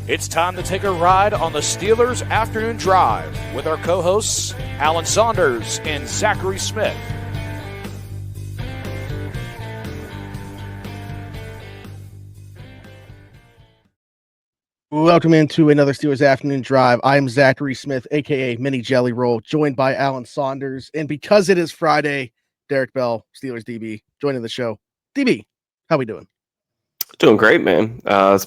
It's time to take a ride on the Steelers Afternoon Drive with our co-hosts, Alan Saunders and Zachary Smith. Welcome into another Steelers Afternoon Drive. I'm Zachary Smith, a.k.a. Mini Jelly Roll, joined by Alan Saunders. And because it is Friday, Derrick Bell, Steelers DB, joining the show. DB, how we doing? Doing great, man. It's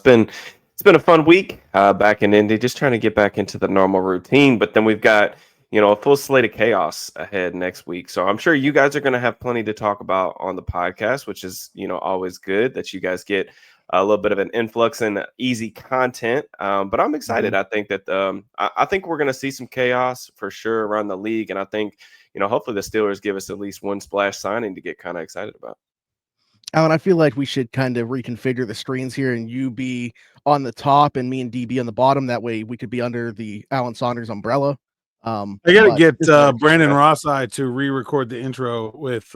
been a fun week back in Indy, just trying to get back into the normal routine. But then we've got a full slate of chaos ahead next week. So I'm sure you guys are going to have plenty to talk about on the podcast, which is always good that you guys get a little bit of an influx and easy content. But I'm excited. I think that I think we're going to see some chaos for sure around the league, and I think hopefully the Steelers give us at least one splash signing to get kind of excited about. Alan, I feel like we should kind of reconfigure the screens here and you be on the top and me and DB on the bottom. That way we could be under the Alan Saunders umbrella. I got to get Brandon Rosseye to re-record the intro with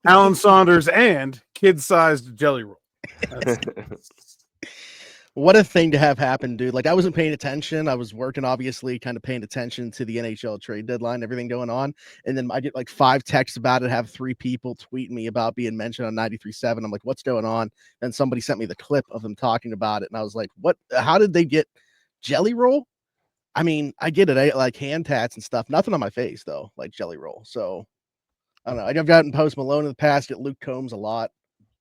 Alan Saunders and kid-sized Jelly Roll. What a thing to have happen, dude. Like, I wasn't paying attention. I was working, obviously, kind of paying attention to the NHL trade deadline, everything going on. And then I get like 5 texts about it, have 3 people tweet me about being mentioned on 93.7. I'm like, what's going on? And somebody sent me the clip of them talking about it. And I was like, what? How did they get Jelly Roll? I mean, I get it. I like hand tats and stuff. Nothing on my face, though, like Jelly Roll. So, I don't know. I've gotten Post Malone in the past, get Luke Combs a lot.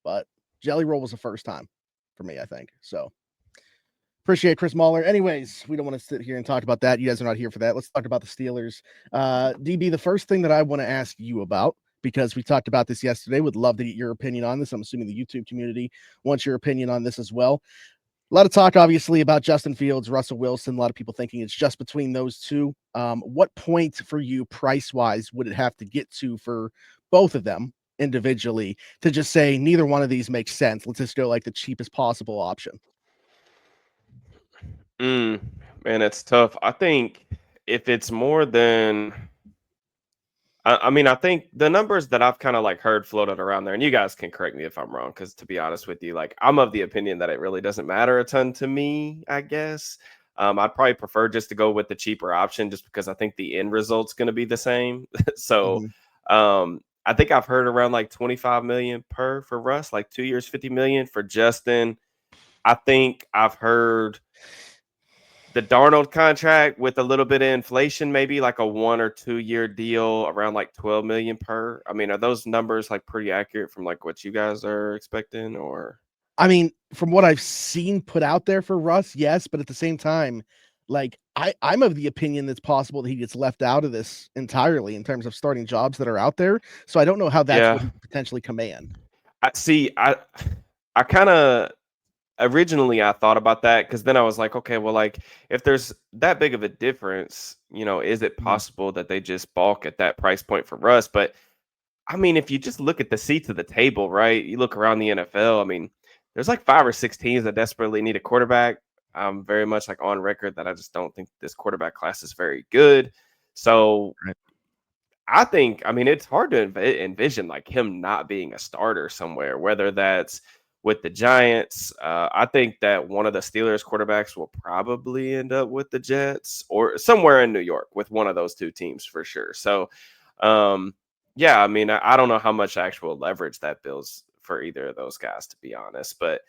But Jelly Roll was the first time for me, I think. So, appreciate Chris Mahler. Anyways, we don't want to sit here and talk about that. You guys are not here for that. Let's talk about the Steelers. DB, the first thing that I want to ask you about, because we talked about this yesterday, would love to get your opinion on this. I'm assuming the YouTube community wants your opinion on this as well. A lot of talk, obviously, about Justin Fields, Russell Wilson. A lot of people thinking it's just between those two. What point for you, price-wise, would it have to get to for both of them individually to just say neither one of these makes sense? Let's just go like the cheapest possible option. Man, it's tough. I think if it's more than, I think the numbers that I've kind of like heard floated around there, and you guys can correct me if I'm wrong, because to be honest with you, like I'm of the opinion that it really doesn't matter a ton to me, I guess. I'd probably prefer just to go with the cheaper option just because I think the end result's going to be the same. So I think I've heard around like 25 million per for Russ, like 2 years, 50 million for Justin. I think I've heard the Darnold contract with a little bit of inflation, maybe like a 1 or 2 year deal around like 12 million per. I mean, are those numbers like pretty accurate from like what you guys are expecting? Or I mean, from what I've seen put out there for Russ, yes, but at the same time, like I'm of the opinion that's possible that he gets left out of this entirely in terms of starting jobs that are out there. So I don't know how that's what he could potentially command. I kind of originally I thought about that because then I was like, okay, well, like if there's that big of a difference, is it possible that they just balk at that price point for Russ? But I mean, if you just look at the seats of the table, right? You look around the NFL. I mean, there's like 5 or 6 teams that desperately need a quarterback. I'm very much like on record that I just don't think this quarterback class is very good. So I think, I mean, it's hard to envision like him not being a starter somewhere, whether that's with the Giants. I think that one of the Steelers quarterbacks will probably end up with the Jets or somewhere in New York with one of those 2 teams for sure. So, yeah, I mean, I don't know how much actual leverage that builds for either of those guys, to be honest. But,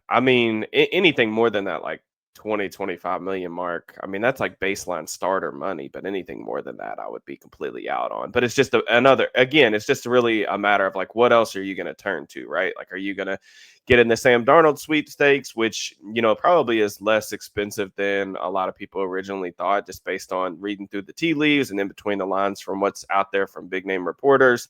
I mean, anything more than that, like 20, 25 million mark, I mean, that's like baseline starter money, but anything more than that, I would be completely out on. But it's just it's just really a matter of like, what else are you going to turn to, right? Like, are you going to get in the Sam Darnold sweepstakes, which, probably is less expensive than a lot of people originally thought, just based on reading through the tea leaves and in between the lines from what's out there from big name reporters.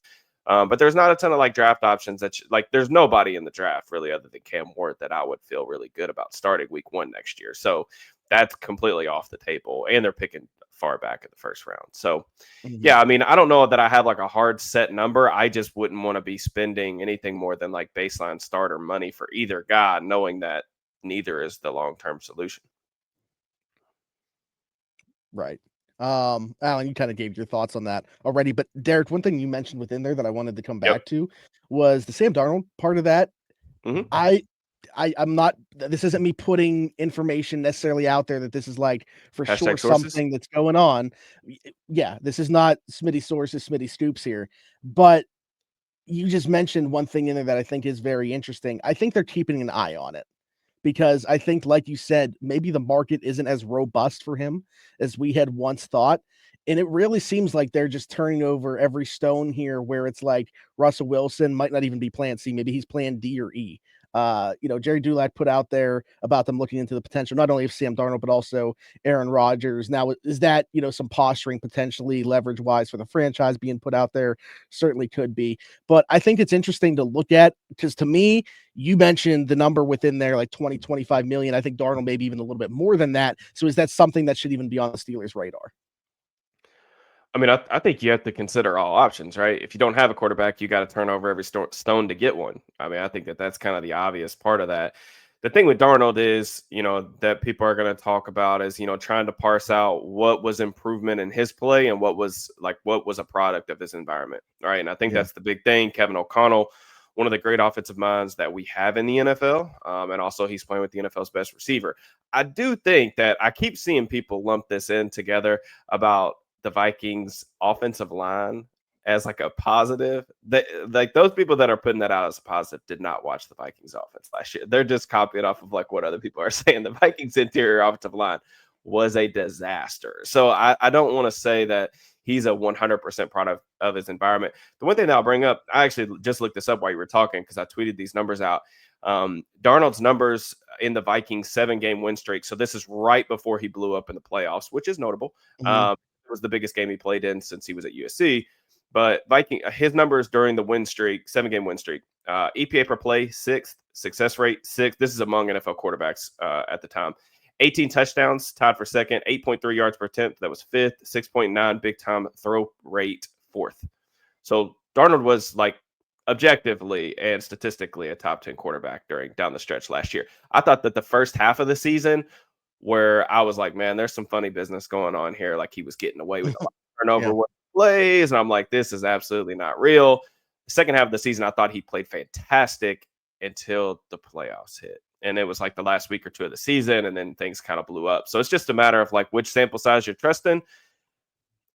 But there's not a ton of like draft options there's nobody in the draft really other than Cam Ward that I would feel really good about starting week 1 next year. So that's completely off the table, and they're picking far back in the first round. So yeah, I mean, I don't know that I have like a hard set number. I just wouldn't want to be spending anything more than like baseline starter money for either guy, knowing that neither is the long-term solution. Right. Alan, you kind of gave your thoughts on that already, but Derek, one thing you mentioned within there that I wanted to come back to was the Sam Darnold part of that. I I'm not. This isn't me putting information necessarily out there that this is like for Hashtag sure sources? something that's going on. Yeah, this is not Smitty sources, Smitty scoops here. But you just mentioned one thing in there that I think is very interesting. I think they're keeping an eye on it because I think, like you said, maybe the market isn't as robust for him as we had once thought. And it really seems like they're just turning over every stone here where it's like Russell Wilson might not even be plan C. Maybe he's plan D or E. Jerry Dulac put out there about them looking into the potential, not only of Sam Darnold, but also Aaron Rodgers. Now, is that, some posturing potentially leverage wise for the franchise being put out there? Certainly could be. But I think it's interesting to look at because to me, you mentioned the number within there, like 20, 25 million. I think Darnold maybe even a little bit more than that. So is that something that should even be on the Steelers' radar? I mean, I think you have to consider all options, right? If you don't have a quarterback, you got to turn over every stone to get one. I mean, I think that's kind of the obvious part of that. The thing with Darnold is, that people are going to talk about is, trying to parse out what was improvement in his play and what was a product of his environment, right? And I think that's the big thing. Kevin O'Connell, one of the great offensive minds that we have in the NFL, and also he's playing with the NFL's best receiver. I do think that I keep seeing people lump this in together about the Vikings offensive line as like a positive. Like those people that are putting that out as a positive did not watch the Vikings offense last year. They're just copying off of like what other people are saying. The Vikings interior offensive line was a disaster. So I don't want to say that he's a 100% product of his environment. The one thing that I'll bring up, I actually just looked this up while you were talking because I tweeted these numbers out. Darnold's numbers in the Vikings 7-game win streak. So this is right before he blew up in the playoffs, which is notable. It was the biggest game he played in since he was at USC. But his numbers during the win streak, 7-game win streak, EPA per play, 6th, success rate, 6th. This is among NFL quarterbacks at the time. 18 touchdowns, tied for 2nd, 8.3 yards per attempt. That was 5th, 6.9 big time throw rate, 4th. So Darnold was like objectively and statistically a top 10 quarterback down the stretch last year. I thought that the first half of the season where I was like, man, there's some funny business going on here. Like he was getting away with a lot of turnover plays. And I'm like, this is absolutely not real. The second half of the season, I thought he played fantastic until the playoffs hit. And it was like the last week or two of the season. And then things kind of blew up. So it's just a matter of like which sample size you're trusting.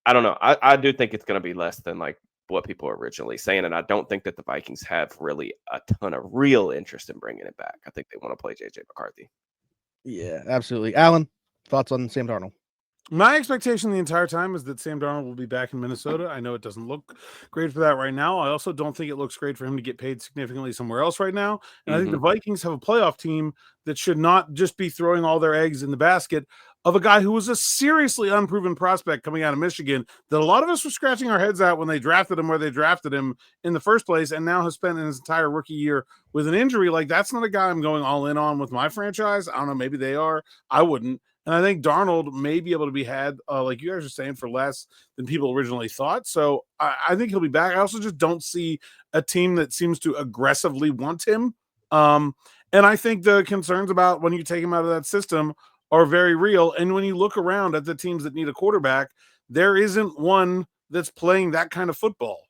I don't know. I do think it's going to be less than like what people are originally saying. And I don't think that the Vikings have really a ton of real interest in bringing it back. I think they want to play JJ McCarthy. Yeah, absolutely. Alan, thoughts on Sam Darnold? My expectation the entire time is that Sam Darnold will be back in Minnesota. I know it doesn't look great for that right now. I also don't think it looks great for him to get paid significantly somewhere else right now. And I think the Vikings have a playoff team that should not just be throwing all their eggs in the basket of a guy who was a seriously unproven prospect coming out of Michigan that a lot of us were scratching our heads at when they drafted him where they drafted him in the first place, and now has spent his entire rookie year with an injury. Like, that's not a guy I'm going all in on with my franchise. I don't know. Maybe they are. I wouldn't. And I think Darnold may be able to be had, like you guys are saying, for less than people originally thought. So I think he'll be back. I also just don't see a team that seems to aggressively want him. And I think the concerns about when you take him out of that system are very real. And when you look around at the teams that need a quarterback, there isn't one that's playing that kind of football.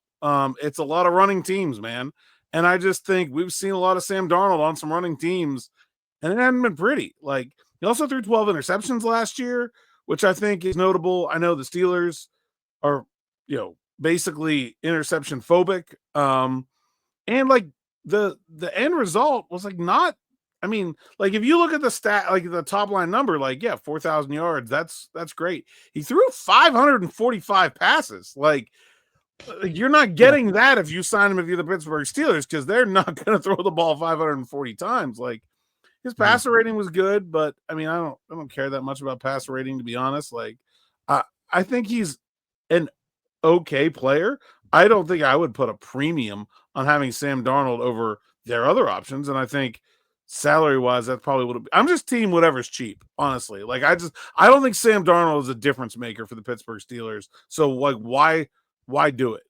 It's a lot of running teams, man. And I just think we've seen a lot of Sam Darnold on some running teams, and it hasn't been pretty. Like, he also threw 12 interceptions last year, which I think is notable. I know the Steelers are, basically interception phobic. And like the end result was like not, I mean, like if you look at the stat, like the top line number, like, 4,000 yards, that's great. He threw 545 passes. Like you're not getting that if you sign him if you're the Pittsburgh Steelers, because they're not going to throw the ball 540 times. Like, his passer rating was good, but I mean, I don't care that much about passer rating, to be honest. Like, I think he's an okay player. I don't think I would put a premium on having Sam Darnold over their other options. And I think salary wise, that's probably what I'm just team whatever's cheap, honestly. Like, I don't think Sam Darnold is a difference maker for the Pittsburgh Steelers. So like, why do it?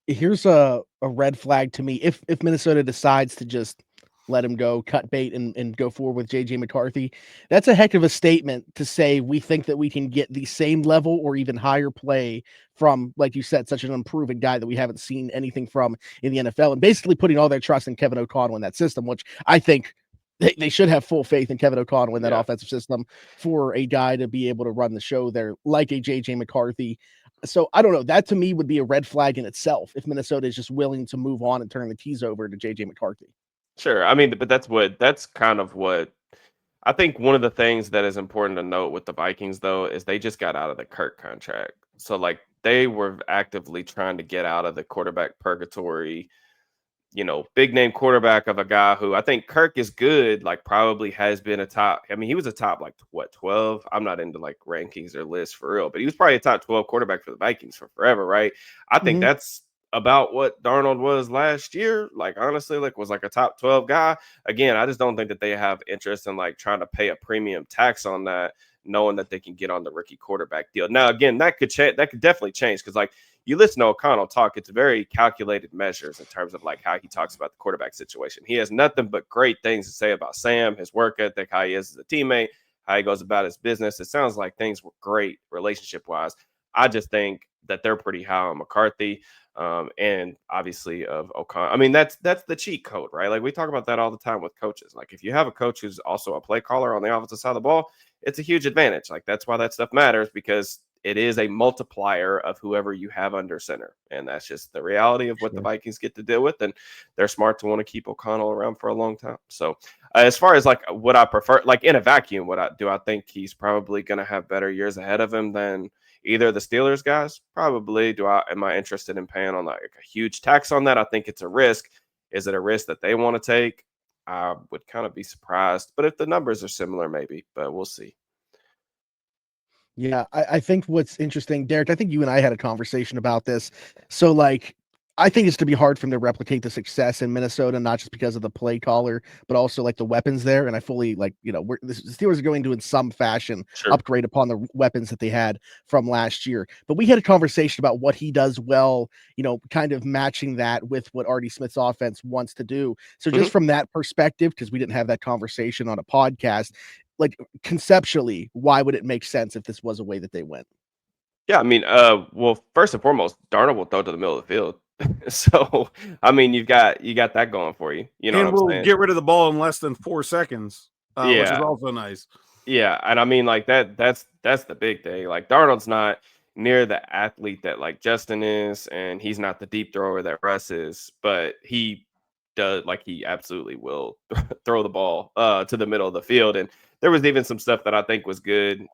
Here's a red flag to me. If Minnesota decides to just let him go, cut bait, and go forward with JJ McCarthy, that's a heck of a statement to say we think that we can get the same level or even higher play from, like you said, such an unproven guy that we haven't seen anything from in the NFL, and basically putting all their trust in Kevin O'Connell in that system, which I think they should have full faith in Kevin O'Connell in that Yeah. offensive system for a guy to be able to run the show there like a JJ McCarthy. So I don't know. That to me would be a red flag in itself if Minnesota is just willing to move on and turn the keys over to JJ McCarthy. Sure. I mean, but that's kind of what I think. One of the things that is important to note with the Vikings, though, is they just got out of the Kirk contract. So, like, they were actively trying to get out of the quarterback purgatory, big name quarterback of a guy who I think Kirk is good, like probably has been a top. I mean, he was a top, like, what, 12? I'm not into like rankings or lists for real, but he was probably a top 12 quarterback for the Vikings for forever, right? I think that's about what Darnold was last year. Like, honestly, like, was like a top 12 guy. Again, I just don't think that they have interest in like trying to pay a premium tax on that, knowing that they can get on the rookie quarterback deal. Now, again, that could change. That could definitely change because, like, you listen to O'Connell talk, it's very calculated measures in terms of like how he talks about the quarterback situation. He has nothing but great things to say about Sam, his work ethic, how he is as a teammate, how he goes about his business. It sounds like things were great relationship wise. I just think that they're pretty high on McCarthy, and obviously of O'Connell. I mean, that's the cheat code, right? Like, we talk about that all the time with coaches. Like, if you have a coach who's also a play caller on the offensive side of the ball, it's a huge advantage. Like, that's why that stuff matters, because it is a multiplier of whoever you have under center. And that's just the reality of what the Vikings get to deal with. And they're smart to want to keep O'Connell around for a long time. So as far as like what I prefer, like in a vacuum, I think he's probably going to have better years ahead of him than either of the Steelers guys. Probably. Am I interested in paying on like a huge tax on that? I think it's a risk. Is it a risk that they want to take? I would kind of be surprised. But if the numbers are similar, maybe, but we'll see. Yeah, I think what's interesting, Derek, I think you and I had a conversation about this. So, like, I think it's to be hard for him to replicate the success in Minnesota, not just because of the play caller, but also like the weapons there. And I fully the Steelers are going to, in some fashion, upgrade upon the weapons that they had from last year. But we had a conversation about what he does well, kind of matching that with what Artie Smith's offense wants to do. So just from that perspective, because we didn't have that conversation on a podcast, like conceptually, why would it make sense if this was a way that they went? Yeah, I mean, well, first and foremost, Darnold will throw to the middle of the field. So, I mean, you got that going for you. You know and what I'm we'll saying? get rid of the ball in less than 4 seconds, which is Yeah, also nice. yeah, and I mean, like that's the big thing. Like, Darnold's not near the athlete that like Justin is, and he's not the deep thrower that Russ is, but he he absolutely will throw the ball to the middle of the field. And there was even some stuff that I think was good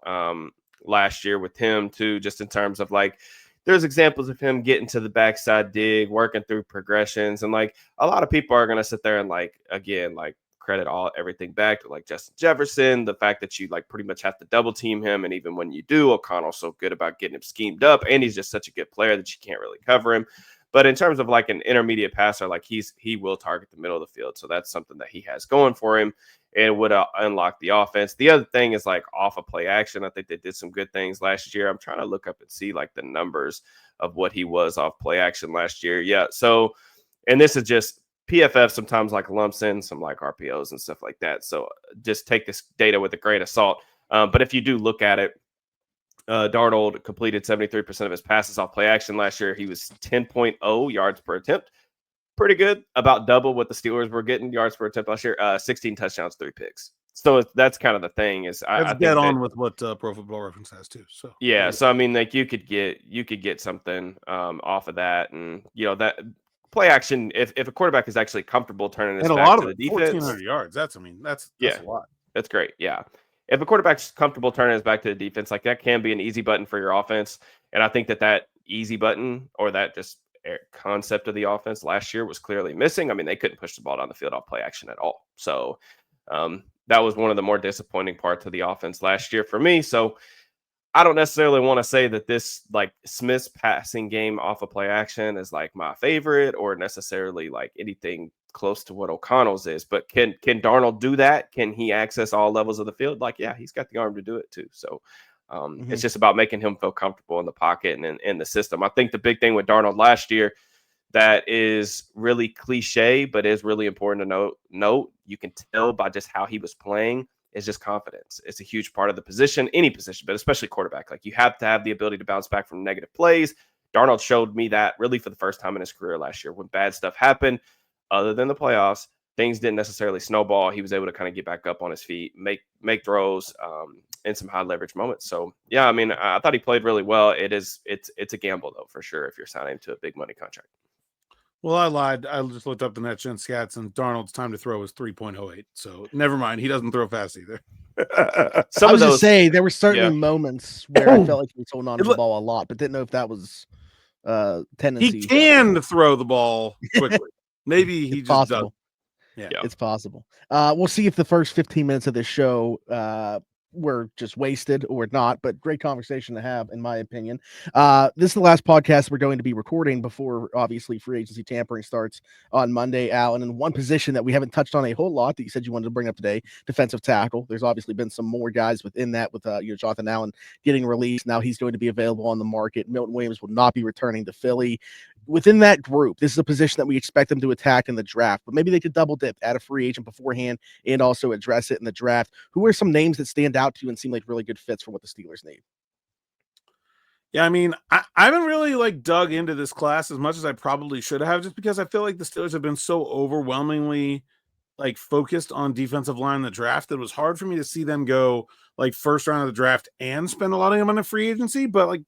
last year with him too, just in terms of like there's examples of him getting to the backside dig, working through progressions, and like a lot of people are gonna sit there and like again like credit everything back to like Justin Jefferson, the fact that you like pretty much have to double team him, and even when you do, O'Connell's so good about getting him schemed up, and he's just such a good player that you can't really cover him. But in terms of like an intermediate passer, like he will target the middle of the field. So that's something that he has going for him and would unlock the offense. The other thing is like off of play action. I think they did some good things last year. I'm trying to look up and see like the numbers of what he was off play action last year. Yeah. So, and this is just PFF sometimes like lumps in some like RPOs and stuff like that. So just take this data with a grain of salt. But if you do look at it, Darnold completed 73% of his passes off play action last year. He was 10.0 yards per attempt. Pretty good. About double what the Steelers were getting yards per attempt last year. 16 touchdowns, 3 picks. So that's kind of the thing. Is I dead on with what Pro Football Reference has too. So yeah. So I mean, like you could get something off of that, and that play action. If a quarterback is actually comfortable turning his back to the defense, 1,400 yards. That's a lot. That's great. Yeah. If a quarterback's comfortable turning his back to the defense, like that can be an easy button for your offense. And I think that easy button or that just concept of the offense last year was clearly missing. I mean, they couldn't push the ball down the field off play action at all. So that was one of the more disappointing parts of the offense last year for me. So I don't necessarily want to say that this like Smith's passing game off of play action is like my favorite or necessarily like anything close to what O'Connell's is, but can Darnold do that? Can he access all levels of the field? Like, yeah, he's got the arm to do it too. So it's just about making him feel comfortable in the pocket and in the system. I think the big thing with Darnold last year that is really cliche, but is really important to note, you can tell by just how he was playing, is just confidence. It's a huge part of the position, any position, but especially quarterback. Like you have to have the ability to bounce back from negative plays. Darnold showed me that really for the first time in his career last year when bad stuff happened. Other than the playoffs, things didn't necessarily snowball. He was able to kind of get back up on his feet, make throws in some high leverage moments. So yeah, I mean, I thought he played really well. It's a gamble though, for sure, if you're signing him to a big money contract. Well, I lied. I just looked up the next gen stats, and Darnold's time to throw was 3.08. So never mind. He doesn't throw fast either. I was just saying there were certainly moments where I felt like he was holding on to the ball a lot, but didn't know if that was tendency. He can throw the ball quickly. Maybe he just does. Yeah, it's possible. We'll see if the first 15 minutes of this show were just wasted or not, but great conversation to have, in my opinion. This is the last podcast we're going to be recording before, obviously, free agency tampering starts on Monday, Alan. And one position that we haven't touched on a whole lot that you said you wanted to bring up today, defensive tackle. There's obviously been some more guys within that with Jonathan Allen getting released. Now he's going to be available on the market. Milton Williams will not be returning to Philly. Within that group, this is a position that we expect them to attack in the draft, but maybe they could double dip, add a free agent beforehand, and also address it in the draft. Who are some names that stand out to you and seem like really good fits for what the Steelers need? Yeah, I mean, I haven't really dug into this class as much as I probably should have, just because I feel like the Steelers have been so overwhelmingly focused on defensive line in the draft that it was hard for me to see them go first round of the draft and spend a lot of them on a free agency, but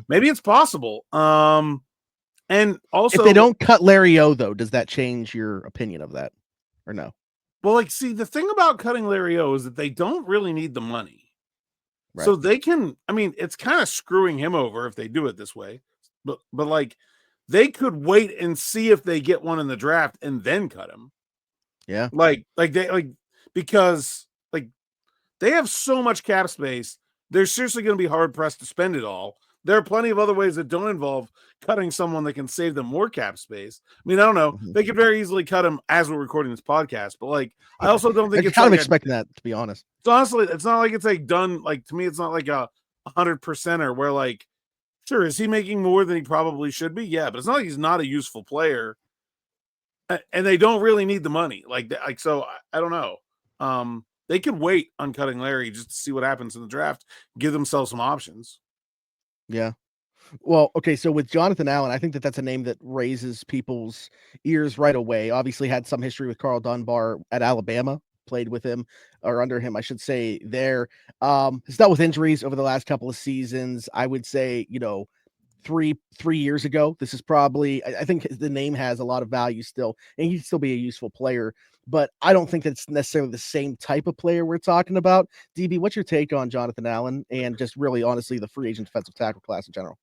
maybe it's possible. And also, if they don't cut Larry O, though, does that change your opinion of that or no? Well, see, the thing about cutting Larry O is that they don't really need the money. Right. So they can, I mean, it's kind of screwing him over if they do it this way, but they could wait and see if they get one in the draft and then cut him. Yeah. Because they have so much cap space. They're seriously going to be hard pressed to spend it all. There are plenty of other ways that don't involve cutting someone that can save them more cap space. I mean, I don't know. Mm-hmm. They could very easily cut him as we're recording this podcast, but I also don't think it's kind of expecting that, to be honest. So honestly, it's not like it's done. To me, it's not like a 100%er where sure, is he making more than he probably should be? Yeah, but it's not like he's not a useful player, and they don't really need the money. So I don't know. They could wait on cutting Larry just to see what happens in the draft, give themselves some options. Yeah. Well, okay, so with Jonathan Allen, I think that's a name that raises people's ears right away. Obviously had some history with Carl Dunbar at Alabama, played with him or under him, I should say there. He's dealt with injuries over the last couple of seasons. I would say, 3 years ago, this is probably, I think the name has a lot of value still, and he'd still be a useful player, but I don't think that's necessarily the same type of player we're talking about. DB, what's your take on Jonathan Allen and just really honestly the free agent defensive tackle class in general?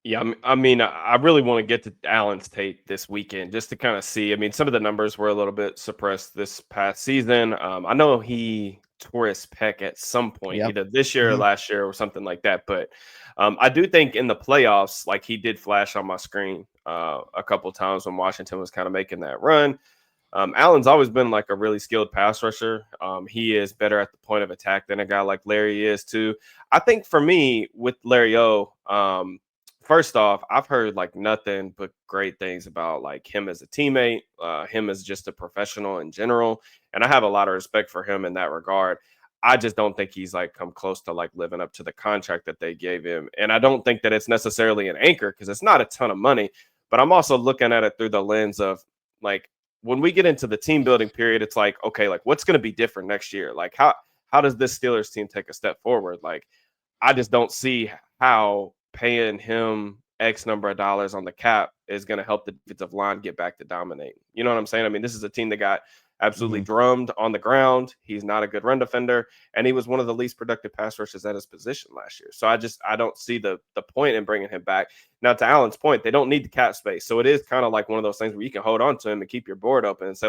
Yeah, I mean, I really want to get to Allen's tape this weekend just to kind of see. I mean, some of the numbers were a little bit suppressed this past season. I know he tore his pec at some point, either this year or last year or something like that. But I do think in the playoffs, he did flash on my screen a couple of times when Washington was kind of making that run. Allen's always been a really skilled pass rusher. He is better at the point of attack than a guy like Larry is too. I think for me with Larry O, first off, I've heard nothing but great things about him as a teammate, him as just a professional in general. And I have a lot of respect for him in that regard. I just don't think he's come close to living up to the contract that they gave him. And I don't think that it's necessarily an anchor because it's not a ton of money, but I'm also looking at it through the lens of when we get into the team building period, it's okay, what's going to be different next year? How does this Steelers team take a step forward? I just don't see how paying him X number of dollars on the cap is going to help the defensive line get back to dominating. You know what I'm saying? I mean, this is a team that got absolutely drummed on the ground. He's not a good run defender, and he was one of the least productive pass rushers at his position last year. So I don't see the point in bringing him back. Now, to Allen's point, they don't need the cap space. So it is kind of one of those things where you can hold on to him and keep your board open and say,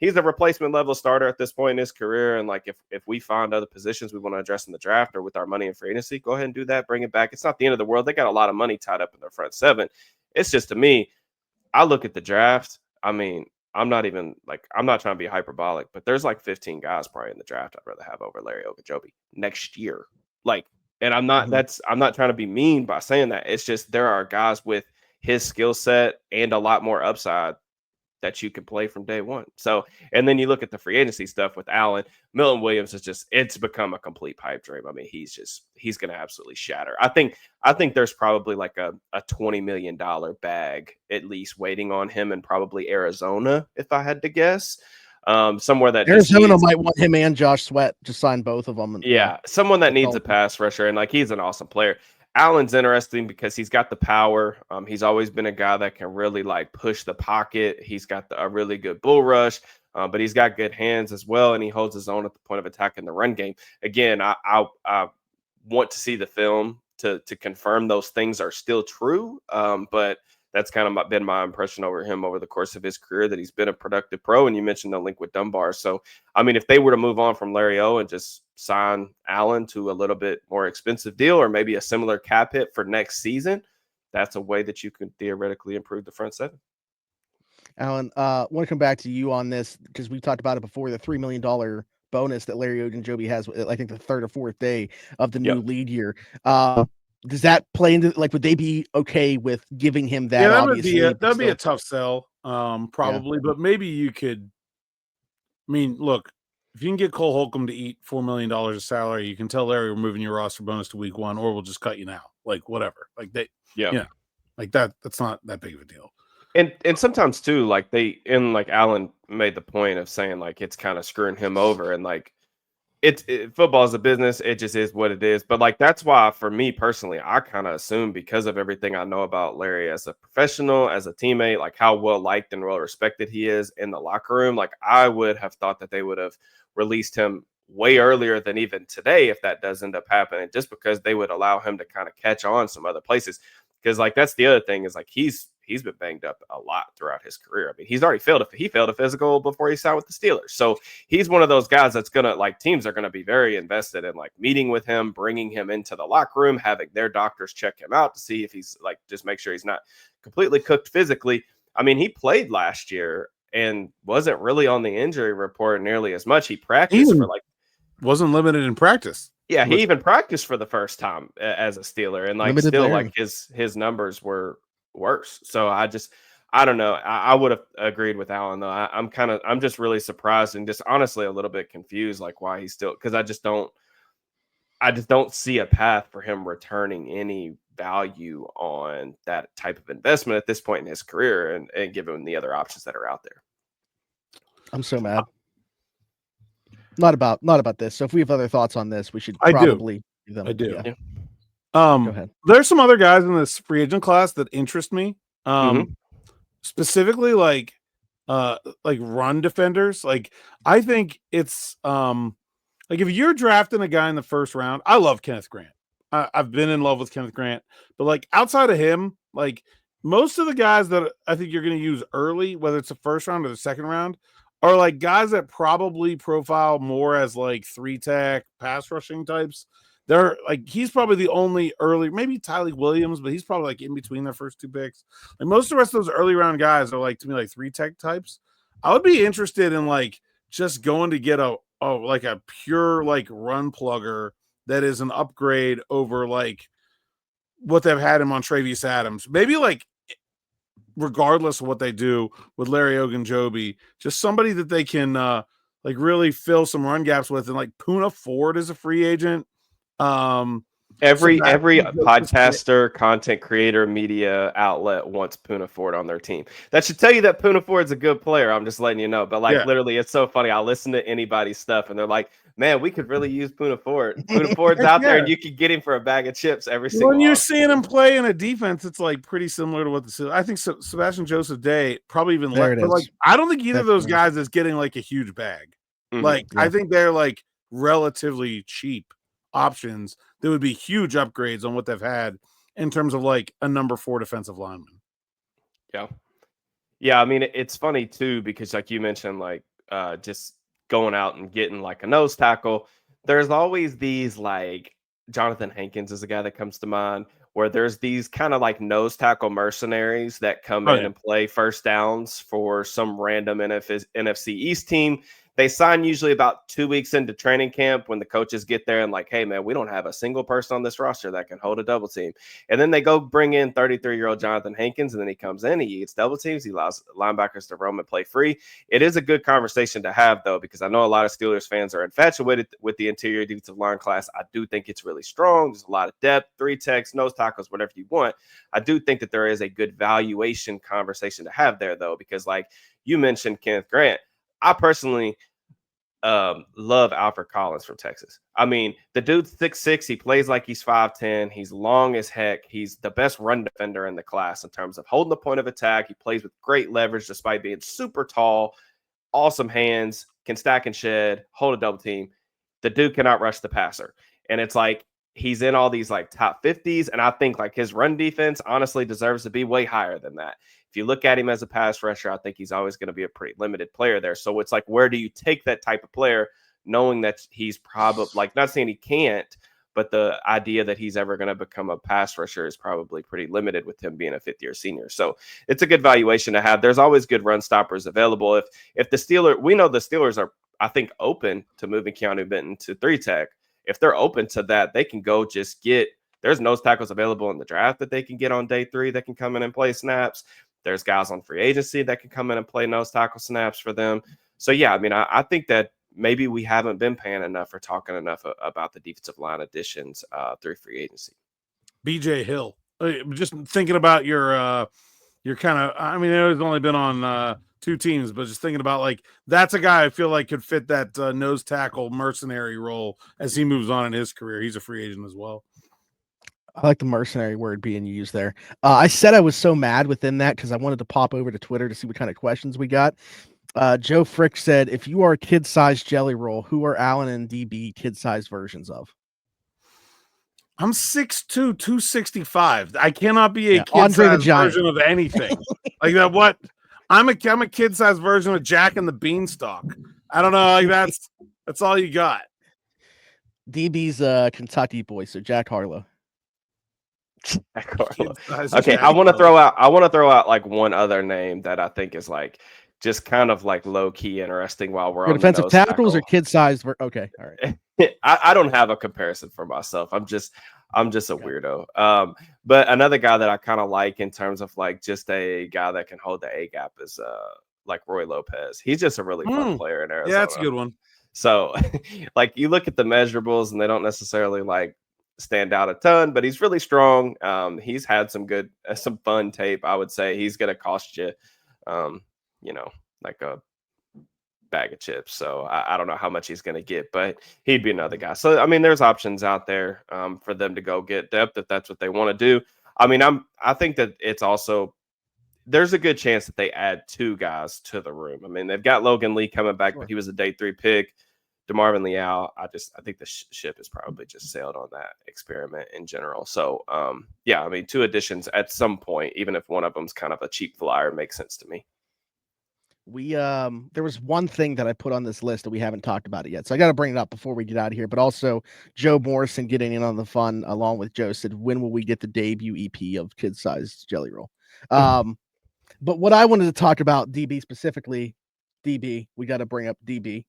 he's a replacement level starter at this point in his career. And if we find other positions we want to address in the draft or with our money in free agency, go ahead and do that. Bring it back. It's not the end of the world. They got a lot of money tied up in their front seven. It's just, to me, I look at the draft. I mean, I'm not even I'm not trying to be hyperbolic, but there's 15 guys probably in the draft I'd rather have over Larry Ogunjobi next year. And I'm not I'm not trying to be mean by saying that. It's just there are guys with his skill set and a lot more upside that you can play from day one. So, and then you look at the free agency stuff with Allen. Milton Williams is it's become a complete pipe dream. I mean, he's going to absolutely shatter. I think there's probably like a $20 million bag at least waiting on him in probably Arizona, if I had to guess. Somewhere that Arizona might want him and Josh Sweat to sign both of them. Someone that needs a pass rusher, and like he's an awesome player. Allen's interesting because he's got the power. He's always been a guy that can really like push the pocket. He's got a really good bull rush, but he's got good hands as well, and he holds his own at the point of attack in the run game. Again, I want to see the film to confirm those things are still true, but that's kind of been my impression over him over the course of his career, that he's been a productive pro. And you mentioned the link with Dunbar. So, I mean, if they were to move on from Larry O and just sign Allen to a little bit more expensive deal, or maybe a similar cap hit for next season, that's a way that you can theoretically improve the front seven. Alan, I want to come back to you on this because we talked about it before, the $3 million bonus that Larry Ogunjobi has, I think the third or fourth day of the new lead year. Does that play into, like, would they be okay with giving him that? Yeah, that'd be a tough sell, probably, but maybe you could. I mean, look, if you can get Cole Holcomb to eat $4 million of salary, you can tell Larry we're moving your roster bonus to week 1, or we'll just cut you now. Like, whatever. Like like that's not that big of a deal. And sometimes too, like like Allen made the point of saying like it's kind of screwing him over, and like football is a business. It just is what it is. But like, that's why for me personally, I kind of assume, because of everything I know about Larry as a professional, as a teammate, like how well liked and well respected he is in the locker room. Like, I would have thought that they would have released him way earlier than even today, if that does end up happening, just because they would allow him to kind of catch on some other places. Because like, that's the other thing, is like he's been banged up a lot throughout his career. I mean, he's already failed a physical before he signed with the Steelers. So he's one of those guys that's going to, like, teams are going to be very invested in like meeting with him, bringing him into the locker room, having their doctors check him out to see if he's like, just make sure he's not completely cooked physically. I mean, he played last year and wasn't really on the injury report nearly as much. He practiced for like, wasn't limited in practice. Yeah, he even practiced for the first time as a Steeler, and like limited still there. Like his numbers were worse. So I don't know. I would have agreed with Allen though. I'm just really surprised and just honestly a little bit confused, like why he's still, because I just don't see a path for him returning any value on that type of investment at this point in his career, and given the other options that are out there. I'm so mad. Not about this. So if we have other thoughts on this, we should probably do them. I do. Yeah. Go ahead. There's some other guys in this free agent class that interest me. Specifically like run defenders. Like, I think it's like, if you're drafting a guy in the first round, I love Kenneth Grant. I've been in love with Kenneth Grant, but like outside of him, like most of the guys that I think you're going to use early, whether it's the first round or the second round, are like guys that probably profile more as like 3-tech pass rushing types. They're like, he's probably the only early, maybe Tyleek Williams, but he's probably like in between their first 2 picks. Like, most of the rest of those early round guys are like, to me, like 3-tech types. I would be interested in like just going to get a pure like run plugger that is an upgrade over like what they've had him on Travis Adams. Maybe like, regardless of what they do with Larry Ogunjobi, just somebody that they can like really fill some run gaps with. And like Poona Ford is a free agent. Every podcaster, content creator, media outlet wants Poona Ford on their team. That should tell you that Poona Ford's a good player. I'm just letting you know. But like, literally, it's so funny. I listen to anybody's stuff and they're like, man, we could really use Poona Ford. Poona Ford's out there, and you could get him for a bag of chips every single. When you're seeing him play in a defense, it's like pretty similar to what I think. Sebastian Joseph Day probably even less. But like, I don't think either of those guys is getting like a huge bag. I think they're like relatively cheap options that would be huge upgrades on what they've had in terms of like a number 4 defensive lineman. Yeah. I mean, it's funny too, because like you mentioned, like just going out and getting like a nose tackle. There's always these, like, Jonathan Hankins is a guy that comes to mind, where there's these kind of like nose tackle mercenaries that come in and play first downs for some random NFC East team they sign usually about 2 weeks into training camp when the coaches get there and like, hey, man, we don't have a single person on this roster that can hold a double team. And then they go bring in 33-year-old Jonathan Hankins, and then he comes in, he gets double teams, he allows linebackers to roam and play free. It is a good conversation to have, though, because I know a lot of Steelers fans are infatuated with the interior defensive line class. I do think it's really strong. There's a lot of depth, 3 techs, nose tackles, whatever you want. I do think that there is a good valuation conversation to have there, though, because like you mentioned Kenneth Grant, I personally love Alfred Collins from Texas. I mean, the dude's 6'6", he plays like he's 5'10", he's long as heck. He's the best run defender in the class in terms of holding the point of attack. He plays with great leverage despite being super tall, awesome hands, can stack and shed, hold a double team. The dude cannot rush the passer. And it's like he's in all these like top 50s, and I think like his run defense honestly deserves to be way higher than that. If you look at him as a pass rusher, I think he's always going to be a pretty limited player there. So it's like, where do you take that type of player, knowing that he's probably like, not saying he can't, but the idea that he's ever going to become a pass rusher is probably pretty limited with him being a fifth-year senior. So it's a good valuation to have. There's always good run stoppers available. If the Steelers, we know the Steelers are, I think, open to moving Keanu Benton to 3-tech. If they're open to that, they can go just get, there's nose tackles available in the draft that they can get on day 3 that can come in and play snaps. There's guys on free agency that can come in and play nose tackle snaps for them. So, yeah, I mean, I think that maybe we haven't been paying enough or talking enough about the defensive line additions through free agency. BJ Hill, just thinking about your kind of, I mean, it's only been on 2 teams, but just thinking about like, that's a guy I feel like could fit that nose tackle mercenary role as he moves on in his career. He's a free agent as well. I like the mercenary word being used there. I said I was so mad within that because I wanted to pop over to Twitter to see what kind of questions we got. Joe Frick said, if you are a kid-sized jelly roll, who are Allen and DB kid-sized versions of? I'm 6'2", 265. I cannot be a Andre the kid-sized Giant version of anything. Like that. What? I'm a kid-sized version of Jack and the Beanstalk. I don't know. Like that's all you got. DB's a Kentucky boy, so Jack Harlow. Okay, I want to throw out like one other name that I think is like just kind of like low key interesting while we're on defensive tackles or kid sized. Okay, all right. I don't have a comparison for myself. I'm just a weirdo. But another guy that I kind of like in terms of like just a guy that can hold the A gap is like Roy Lopez. He's just a really fun player in Arizona. Yeah, that's a good one. So like you look at the measurables and they don't necessarily like stand out a ton, but he's really strong. He's had some fun tape. I would say he's going to cost you, like a bag of chips. So I don't know how much he's going to get, but he'd be another guy. So, I mean, there's options out there for them to go get depth if that's what they want to do. I mean, I think that it's also, there's a good chance that they add 2 guys to the room. I mean, they've got Logan Lee coming back, but he was a day 3 pick. DeMarvin Leal, I think the ship has probably just sailed on that experiment in general. So, yeah, I mean, 2 additions at some point, even if one of them's kind of a cheap flyer, makes sense to me. There was one thing that I put on this list that we haven't talked about it yet, so I got to bring it up before we get out of here. But also, Joe Morrison getting in on the fun along with Joe said, "When will we get the debut EP of Kid Sized Jelly Roll?" But what I wanted to talk about, DB specifically, we got to bring up DB.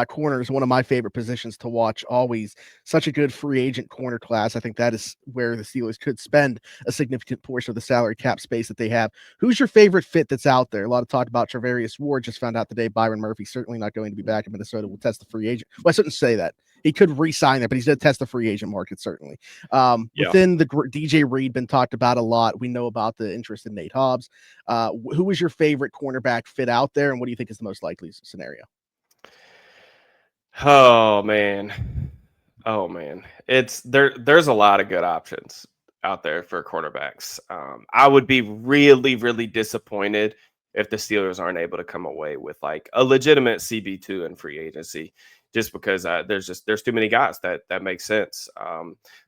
Corner is one of my favorite positions to watch. Always such a good free agent corner class. I think that is where the Steelers could spend a significant portion of the salary cap space that they have. Who's your favorite fit that's out there? A lot of talk about Travarius Ward. Just found out today Byron Murphy certainly not going to be back in Minnesota. We'll test the free agent. Well, I shouldn't say that. He could re-sign there, but he's going to test the free agent market certainly. Within the DJ Reed been talked about a lot. We know about the interest in Nate Hobbs. Who is your favorite cornerback fit out there, and what do you think is the most likely scenario? Oh man. It's there's a lot of good options out there for cornerbacks. I would be really, really disappointed if the Steelers aren't able to come away with like a legitimate CB2 in free agency, just because there's too many guys that make sense.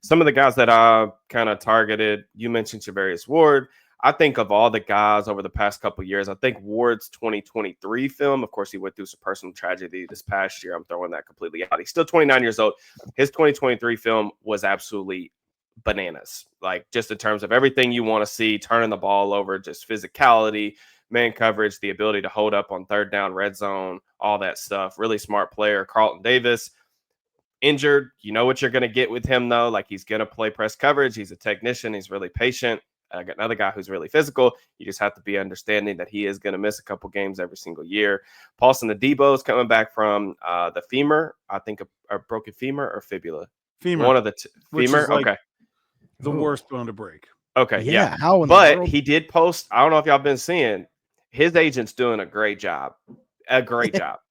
Some of the guys that I kind of targeted, you mentioned Travarius Ward. I think of all the guys over the past couple of years, I think Ward's 2023 film, of course, he went through some personal tragedy this past year. I'm throwing that completely out. He's still 29 years old. His 2023 film was absolutely bananas, like just in terms of everything you want to see, turning the ball over, just physicality, man coverage, the ability to hold up on third down, red zone, all that stuff. Really smart player. Carlton Davis, injured. You know what you're going to get with him, though. Like, he's going to play press coverage. He's a technician. He's really patient. I got another guy who's really physical. You just have to be understanding that he is going to miss a couple games every single year. Paulson Adebo is coming back from the femur. I think a broken femur or fibula. Femur. One of the femur. Like okay. The worst bone to break. Okay. Yeah. How in the but world? He did post. I don't know if y'all been seeing. His agent's doing a great job.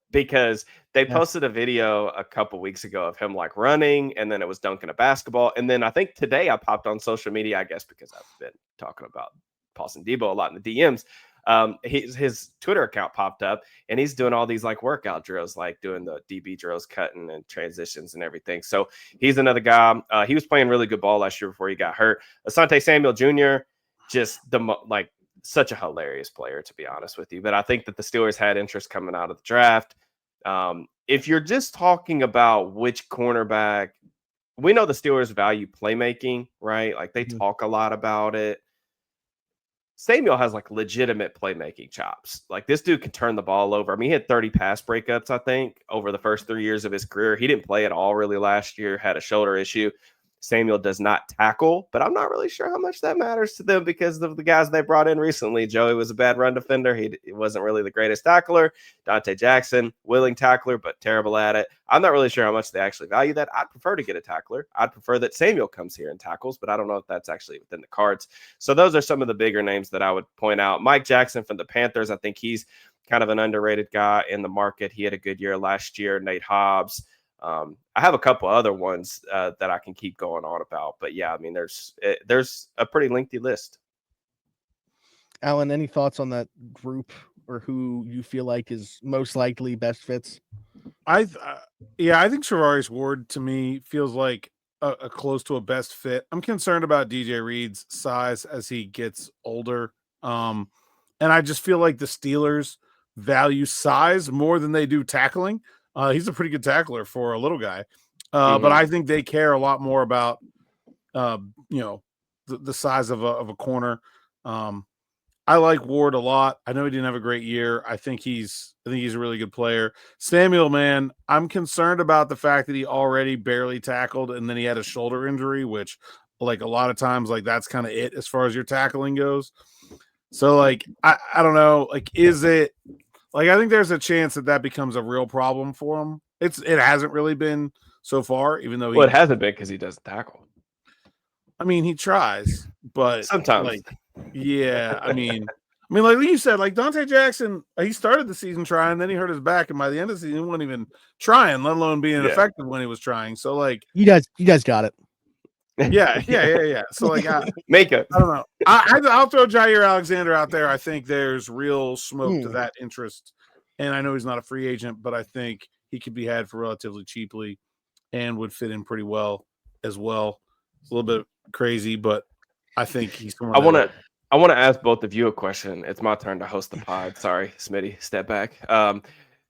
Because they posted a video a couple weeks ago of him like running, and then it was dunking a basketball. And then I think today I popped on social media, I guess, because I've been talking about Paulson Debo a lot in the DMs. His Twitter account popped up, and he's doing all these like workout drills, like doing the DB drills, cutting and transitions and everything. So he's another guy. He was playing really good ball last year before he got hurt. Asante Samuel Jr., just such a hilarious player, to be honest with you. But I think that the Steelers had interest coming out of the draft. If you're just talking about which cornerback, we know the Steelers value playmaking, right? Like they talk a lot about it. Samuel has like legitimate playmaking chops. Like this dude can turn the ball over. I mean, he had 30 pass breakups, I think, over the first 3 years of his career. He didn't play at all really last year, had a shoulder issue. Samuel does not tackle, but I'm not really sure how much that matters to them because of the guys they brought in recently. Joey was a bad run defender. He wasn't really the greatest tackler. Dante Jackson, willing tackler, but terrible at it. I'm not really sure how much they actually value that. I'd prefer to get a tackler. I'd prefer that Samuel comes here and tackles, but I don't know if that's actually within the cards. So those are some of the bigger names that I would point out. Mike Jackson from the Panthers, I think he's kind of an underrated guy in the market. He had a good year last year. Nate Hobbs. I have a couple other ones that I can keep going on about, but yeah, I mean, there's a pretty lengthy list. Alan, any thoughts on that group or who you feel like is most likely best fits? I think Travarius Ward to me feels like a close to a best fit. I'm concerned about DJ Reed's size as he gets older. And I just feel like the Steelers value size more than they do tackling. He's a pretty good tackler for a little guy. But I think they care a lot more about, the size of a corner. I like Ward a lot. I know he didn't have a great year. I think he's a really good player. Samuel, man, I'm concerned about the fact that he already barely tackled and then he had a shoulder injury, which like a lot of times, like that's kind of it as far as your tackling goes. So like, I don't know, like, is it, like, I think there's a chance that becomes a real problem for him. It hasn't really been so far, even though it hasn't been because he doesn't tackle. I mean, he tries, but sometimes, like, yeah. I mean, like you said, like Dante Jackson, he started the season trying, then he hurt his back, and by the end of the season, he wasn't even trying, let alone being effective when he was trying. So, like, you guys got it. Yeah. So, like, I don't know. I'll throw Jair Alexander out there. I think there's real smoke to that interest, and I know he's not a free agent, but I think he could be had for relatively cheaply and would fit in pretty well as well. It's a little bit crazy, but I think he's. I want to ask both of you a question. It's my turn to host the pod. Sorry, Smitty, step back.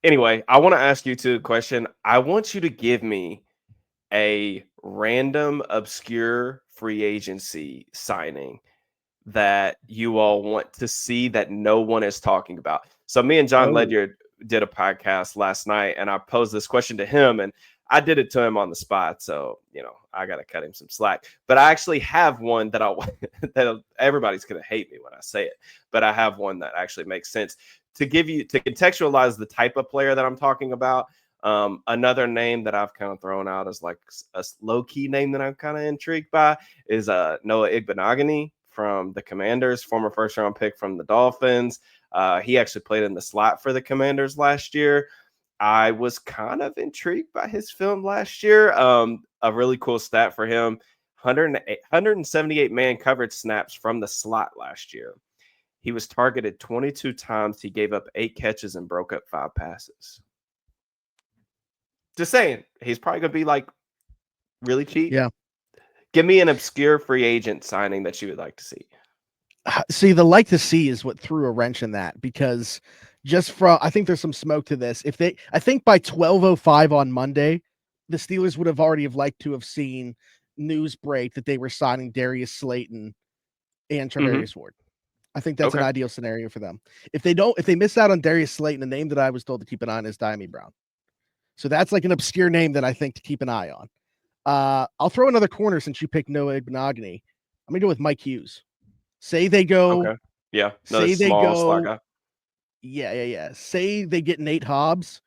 Anyway, I want to ask you two a question. I want you to give me a random obscure free agency signing that you all want to see that no one is talking about. So me and John Ledyard did a podcast last night, and I posed this question to him, and I did it to him on the spot. So, I got to cut him some slack, but I actually have one that that everybody's going to hate me when I say it, but I have one that actually makes sense to contextualize the type of player that I'm talking about. Another name that I've kind of thrown out as like a low-key name that I'm kind of intrigued by is Noah Igbenogany from the Commanders, former first-round pick from the Dolphins. He actually played in the slot for the Commanders last year. I was kind of intrigued by his film last year. A really cool stat for him, 178 man coverage snaps from the slot last year. He was targeted 22 times. He gave up 8 catches and broke up 5 passes. Just saying, he's probably going to be like really cheap. Yeah. Give me an obscure free agent signing that you would like to see. See, the like to see is what threw a wrench in that, because I think there's some smoke to this. I think by 12:05 on Monday, the Steelers would have already liked to have seen news break that they were signing Darius Slayton and Travarius Ward. I think that's an ideal scenario for them. If they miss out on Darius Slayton, the name that I was told to keep an eye on is Diami Brown. So that's like an obscure name that I think to keep an eye on. I'll throw another corner since you picked Noah Igbinoghene. I'm gonna go with Mike Hughes. Say they go. Okay. Yeah. Say they go. Slot guy. Yeah. Say they get Nate Hobbs,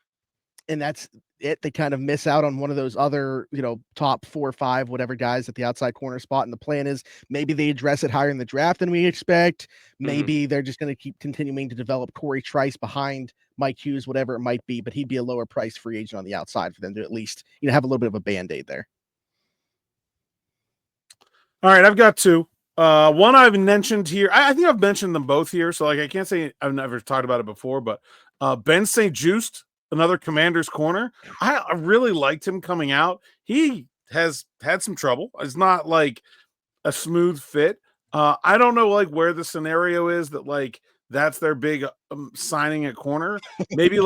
and that's it. They kind of miss out on one of those other, top 4 or 5, whatever guys at the outside corner spot. And the plan is maybe they address it higher in the draft than we expect. Maybe they're just going to keep continuing to develop Corey Trice behind Mike Hughes, whatever it might be. But he'd be a lower price free agent on the outside for them to at least, have a little bit of a Band-Aid there. All right, I've got 2. One I've mentioned here. I think I've mentioned them both here. So I can't say I've never talked about it before, but Ben St. Juste, another Commander's corner. I really liked him coming out. He has had some trouble. It's not like a smooth fit. I don't know where the scenario is that that's their big signing at corner. Maybe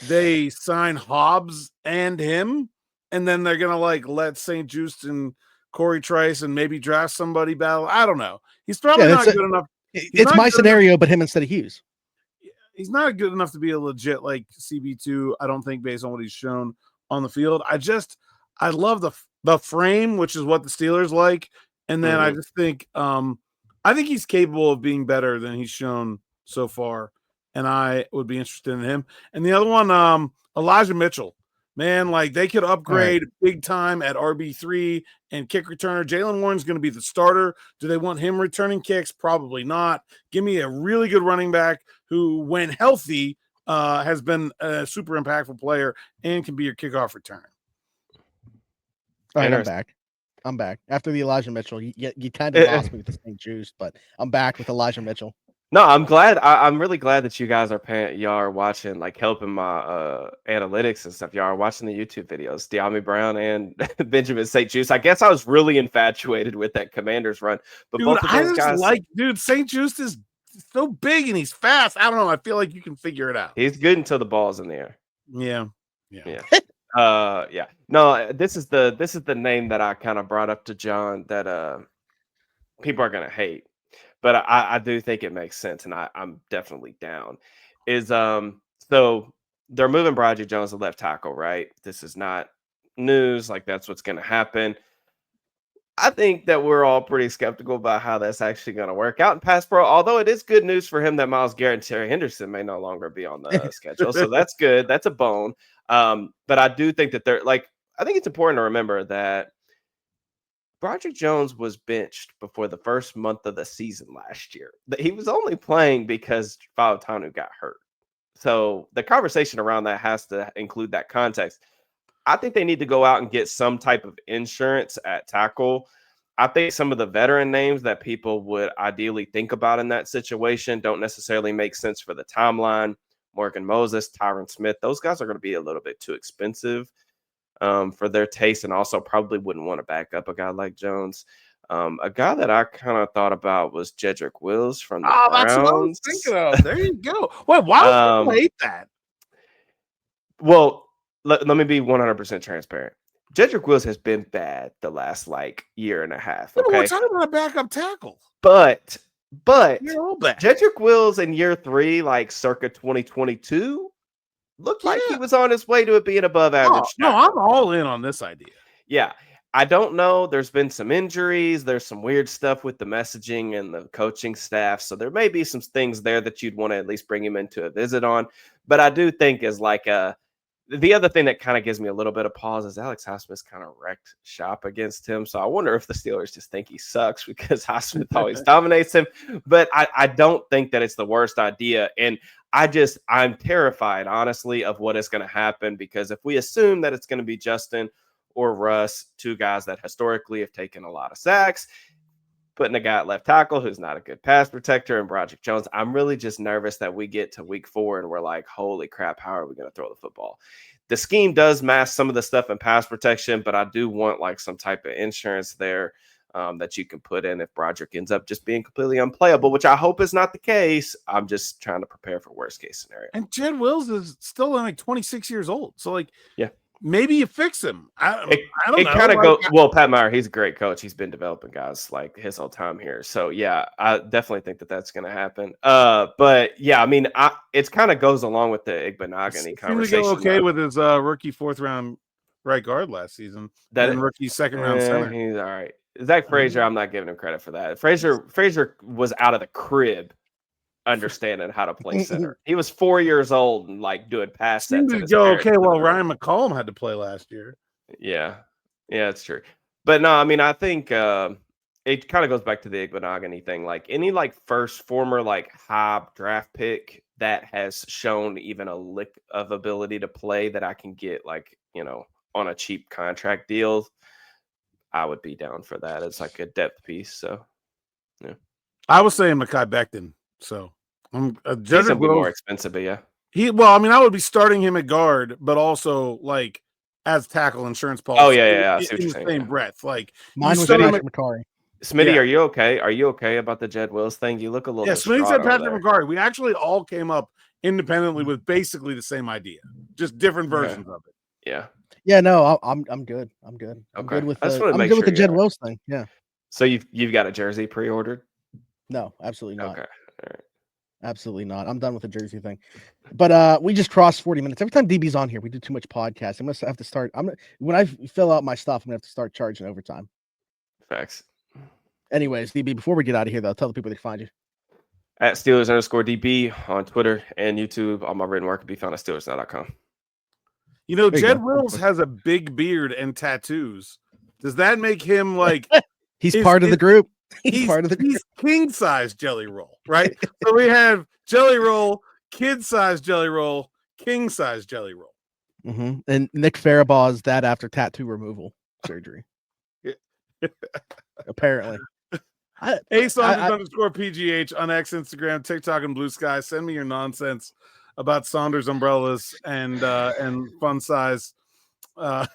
they sign Hobbs and him, and then they're gonna let St. Juste and Corey Trice and maybe draft somebody battle. I don't know. He's probably not good enough. It's my scenario, but him instead of Hughes. He's not good enough to be a legit CB2, I don't think, based on what he's shown on the field. I love the frame, which is what the Steelers like. And then I just think I think he's capable of being better than he's shown so far. And I would be interested in him. And the other one, Elijah Mitchell. Man, they could upgrade big time at RB3 and kick returner. Jaylen Warren's going to be the starter. Do they want him returning kicks? Probably not. Give me a really good running back who, when healthy, has been a super impactful player and can be your kickoff returner. All right, I'm back. After the Elijah Mitchell, you kind of lost me with the St. Juice, but I'm back with Elijah Mitchell. No, I'm glad. I'm really glad that you guys y'all are watching, helping my analytics and stuff. Y'all are watching the YouTube videos, Diami Brown and Benjamin St. Juste. I guess I was really infatuated with that Commanders run, but both of those guys, St. Juste is so big and he's fast. I don't know. I feel like you can figure it out. He's good until the ball's in the air. Yeah. Yeah. No, this is the name that I kind of brought up to John that people are gonna hate. But I do think it makes sense, and I'm definitely down. So they're moving Broderick Jones to left tackle, right? This is not news. That's what's going to happen. I think that we're all pretty skeptical about how that's actually going to work out in pass pro, although it is good news for him that Myles Garrett and Terry Henderson may no longer be on the schedule. So that's good. That's a bone. But I do think that I think it's important to remember that Broderick Jones was benched before the first month of the season last year. He was only playing because Fautanu got hurt. So the conversation around that has to include that context. I think they need to go out and get some type of insurance at tackle. I think some of the veteran names that people would ideally think about in that situation don't necessarily make sense for the timeline. Morgan Moses, Tyron Smith, those guys are going to be a little bit too expensive for their taste, and also probably wouldn't want to back up a guy like Jones. A guy that I kind of thought about was Jedrick Wills from the Browns. That's what I was thinking of. There you go. Wait, why would you hate that? Well, let me be 100% transparent. Jedrick Wills has been bad the last year and a half. Okay? We're talking about a backup tackle. But you're all bad. Jedrick Wills in year 3, circa 2022, looked like he was on his way to it being above average. No, I'm all in on this idea. Yeah. I don't know. There's been some injuries. There's some weird stuff with the messaging and the coaching staff. So there may be some things there that you'd want to at least bring him into a visit on. But I do think the other thing that kind of gives me a little bit of pause is Alex Highsmith's kind of wrecked shop against him. So I wonder if the Steelers just think he sucks because Highsmith always dominates him. But I don't think that it's the worst idea. And I'm terrified, honestly, of what is going to happen, because if we assume that it's going to be Justin or Russ, 2 guys that historically have taken a lot of sacks, putting a guy at left tackle who's not a good pass protector, and Broderick Jones, I'm really just nervous that we get to week 4 and we're like, holy crap, how are we going to throw the football? The scheme does mask some of the stuff in pass protection, but I do want some type of insurance there that you can put in if Broderick ends up just being completely unplayable, which I hope is not the case. I'm just trying to prepare for worst case scenario. And Jed Wills is still only 26 years old. So maybe you fix him. I don't know. It kind of goes well. Pat Meyer, he's a great coach. He's been developing guys like his whole time here. So yeah, I definitely think that's going to happen. But yeah, I mean, it kind of goes along with the Igbinoghene conversation. He okay with his rookie 4th round right guard last season. Then rookie 2nd round center. He's all right. Zach Frazier, I'm not giving him credit for that. Frazier was out of the crib understanding how to play center. He was 4 years old and like doing pass sets. Okay, well, Ryan McCollum had to play last year. Yeah, it's true. But no, I mean, I think it kind of goes back to the Igbinoghene thing. Like any like former like high draft pick that has shown even a lick of ability to play that I can get like, on a cheap contract deal, I would be down for that as like a depth piece. So yeah. I was saying Mekhi Becton. So he's gonna be more expensive, but yeah. I would be starting him at guard, but also like as tackle insurance policy. Oh yeah. I see what in you're the saying. same breath. Like mine was Patrick McCarry. Smitty, are you okay? Are you okay about the Jed Wills thing? You look a little. Yeah, Smitty said Patrick McCarry. We actually all came up independently with basically the same idea, just different versions of it. Yeah. Yeah, no, I'm good. I'm good. I'm okay. good with I'm good with the Jed Wills thing. Yeah. So you've got a jersey pre-ordered? No, absolutely not. Okay. All right. Absolutely not. I'm done with the jersey thing. But we just crossed 40 minutes. Every time DB's on here, we do too much podcast. I must have to start. When I fill out my stuff, I'm gonna have to start charging overtime. Facts. Anyways, DB, before we get out of here, though, tell the people they can find you. At Steelers_DB on Twitter and YouTube. All my written work can be found at SteelersNow.com. Jed Wills has a big beard and tattoos. Does that make him like he's part of the group? He's part of the group. He's king size Jelly Roll, right? So we have Jelly Roll, kid size Jelly Roll, king size Jelly Roll. Mm-hmm. And Nick Farabaw's that after tattoo removal surgery. Apparently. Saunders_PGH on X, Instagram, TikTok, and Blue Sky. Send me your nonsense about Saunders umbrellas and fun size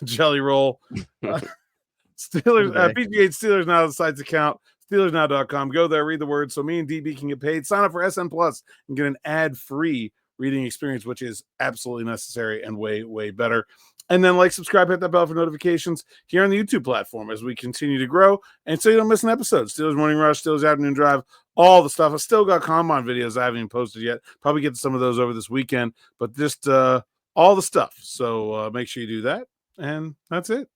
Jelly Roll. Steelers, PGH Steelers Now, the site's account, SteelersNow.com. Go there, read the words so me and DB can get paid. Sign up for SN Plus and get an ad-free reading experience, which is absolutely necessary and way, way better. And then subscribe, hit that bell for notifications here on the YouTube platform as we continue to grow. And so you don't miss an episode. Steelers Morning Rush, Steelers Afternoon Drive, all the stuff. I still got Combine videos I haven't even posted yet. Probably get to some of those over this weekend, but just all the stuff. So make sure you do that. And that's it.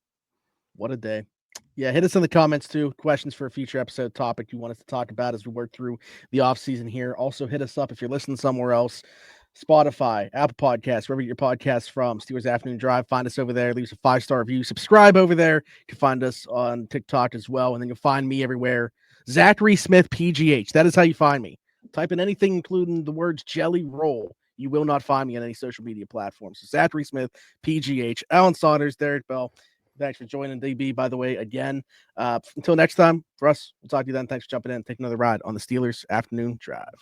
What a day. Yeah, hit us in the comments too. Questions for a future episode topic you want us to talk about as we work through the off season here. Also hit us up if you're listening somewhere else. Spotify, Apple Podcasts, wherever you get your podcasts from. Steelers Afternoon Drive. Find us over there. Leave us a 5-star review. Subscribe over there. You can find us on TikTok as well. And then you'll find me everywhere. Zachary Smith, PGH. That is how you find me. Type in anything, including the words Jelly Roll. You will not find me on any social media platform. So Zachary Smith, PGH. Alan Saunders, Derrick Bell. Thanks for joining, DB, by the way, again. Until next time, for us, we'll talk to you then. Thanks for jumping in. Take another ride on the Steelers Afternoon Drive.